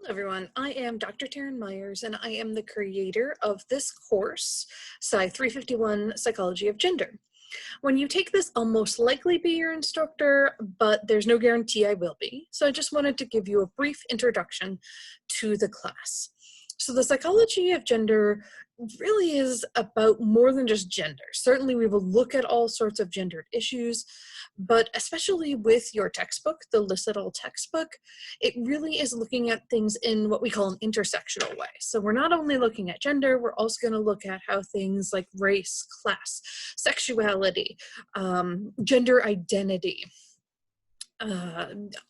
Everyone, I am Dr. Taryn Myers, and I am the creator of this course, Sci 351 Psychology of Gender. When you take this, I'll most likely be your instructor, but there's no guarantee I will be. So I just wanted to give you a brief introduction to the class. So the psychology of gender really is about more than just gender. Certainly we will look at all sorts of gendered issues, but especially with your textbook, the Listed All textbook, it really is looking at things in what we call an intersectional way. So we're not only looking at gender, we're also going to look at how things like race, class, sexuality, gender identity,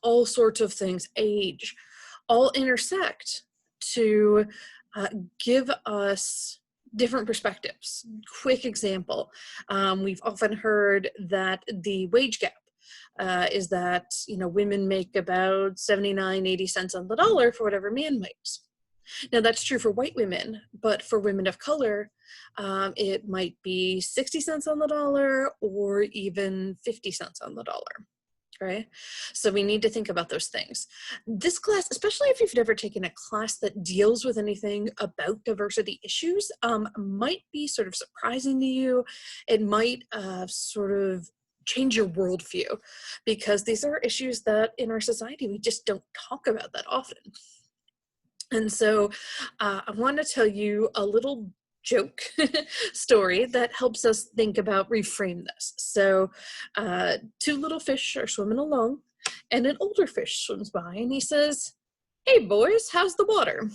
all sorts of things, age, all intersect to give us different perspectives. Quick example, we've often heard that the wage gap is that, women make about 79, 80 cents on the dollar for whatever man makes. Now that's true for white women, but for women of color, it might be 60 cents on the dollar or even 50 cents on the dollar. Right? So we need to think about those things. This class, especially if you've never taken a class that deals with anything about diversity issues, might be sort of surprising to you. It might sort of change your worldview, because these are issues that in our society we just don't talk about that often. And so I want to tell you a little joke story that helps us think about reframe this. So two little fish are swimming along, and an older fish swims by, and he says, "Hey boys, how's the water?"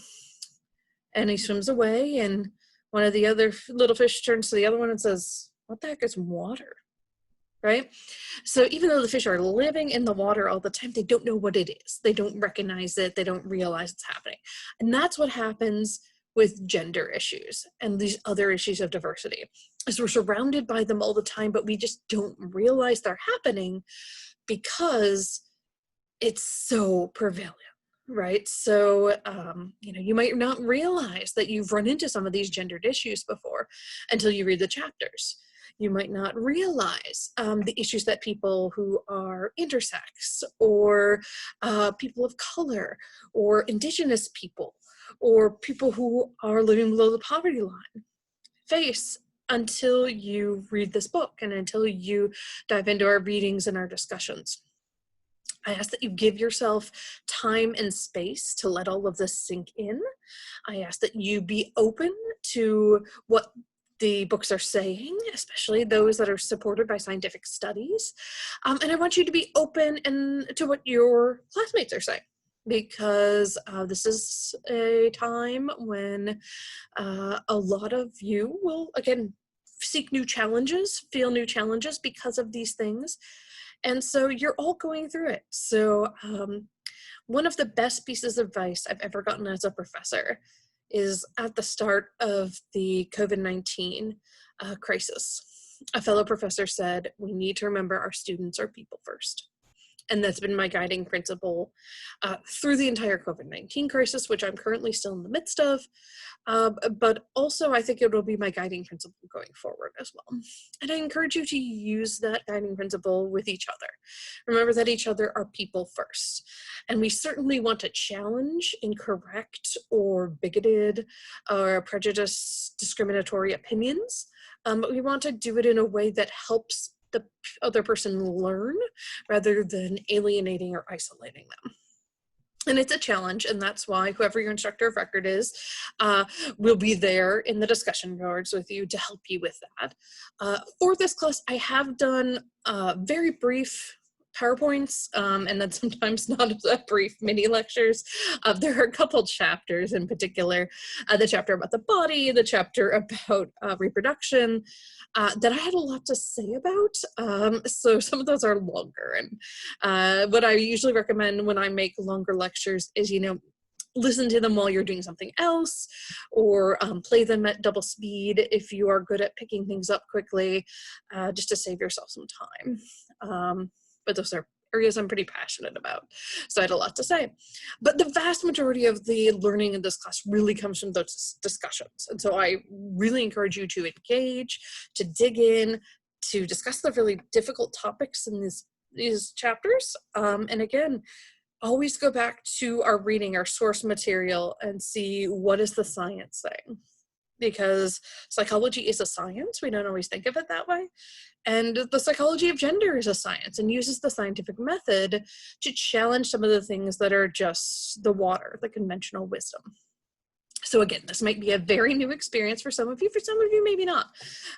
And he swims away, and one of the other little fish turns to the other one and says, "What the heck is water?" Right? So even though the fish are living in the water all the time, they don't know what it is. They don't recognize it. They don't realize it's happening. And that's what happens with gender issues and these other issues of diversity, is we're surrounded by them all the time, but we just don't realize they're happening because it's so prevalent. Right? So, you might not realize that you've run into some of these gendered issues before until you read the chapters. You might not realize the issues that people who are intersex or people of color or indigenous people or people who are living below the poverty line face until you read this book and until you dive into our readings and our discussions. I ask that you give yourself time and space to let all of this sink in. I ask that you be open to what the books are saying, especially those that are supported by scientific studies. And I want you to be open to what your classmates are saying, because this is a time when a lot of you will, again, seek new challenges, feel new challenges because of these things. And so you're all going through it. So one of the best pieces of advice I've ever gotten as a professor is at the start of the COVID-19 crisis. A fellow professor said, "We need to remember our students are people first." And that's been my guiding principle through the entire COVID-19 crisis, which I'm currently still in the midst of. But also, I think it will be my guiding principle going forward as well. And I encourage you to use that guiding principle with each other. Remember that each other are people first. And we certainly want to challenge incorrect or bigoted or prejudiced, discriminatory opinions. But we want to do it in a way that helps the other person learn rather than alienating or isolating them. And it's a challenge, and that's why whoever your instructor of record is will be there in the discussion boards with you to help you with that. For this class, I have done very brief PowerPoints, and then sometimes not brief mini lectures. There are a couple chapters in particular, the chapter about the body, the chapter about reproduction, that I had a lot to say about. So some of those are longer. And what I usually recommend when I make longer lectures is, listen to them while you're doing something else, or play them at double speed if you are good at picking things up quickly, just to save yourself some time. But those are areas I'm pretty passionate about, so I had a lot to say. But the vast majority of the learning in this class really comes from those discussions. And so I really encourage you to engage, to dig in, to discuss the really difficult topics in these chapters. And again, always go back to our reading, our source material, and see what is the science saying. Because psychology is a science. We don't always think of it that way. And the psychology of gender is a science and uses the scientific method to challenge some of the things that are just the water, the conventional wisdom. So again, this might be a very new experience for some of you maybe not.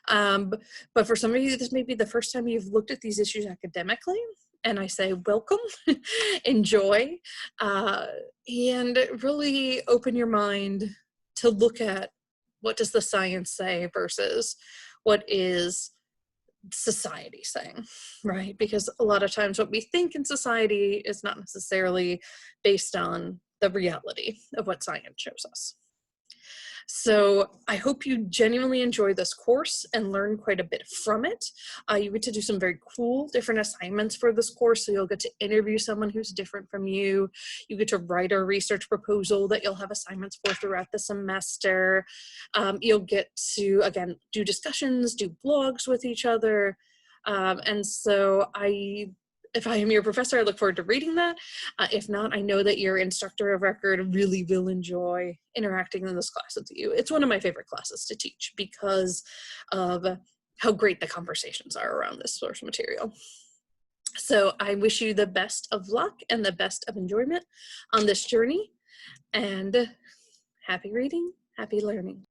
But for some of you, this may be the first time you've looked at these issues academically. And I say, welcome, enjoy, and really open your mind to look at what does the science say versus what is society saying, right? Because a lot of times what we think in society is not necessarily based on the reality of what science shows us. So I hope you genuinely enjoy this course and learn quite a bit from it. You get to do some very cool different assignments for this course. So you'll get to interview someone who's different from you. You get to write a research proposal that you'll have assignments for throughout the semester. You'll get to, again, do discussions, do blogs with each other. And so if I am your professor, I look forward to reading that. If not, I know that your instructor of record really will enjoy interacting in this class with you. It's one of my favorite classes to teach because of how great the conversations are around this source material. So I wish you the best of luck and the best of enjoyment on this journey, and happy reading, happy learning.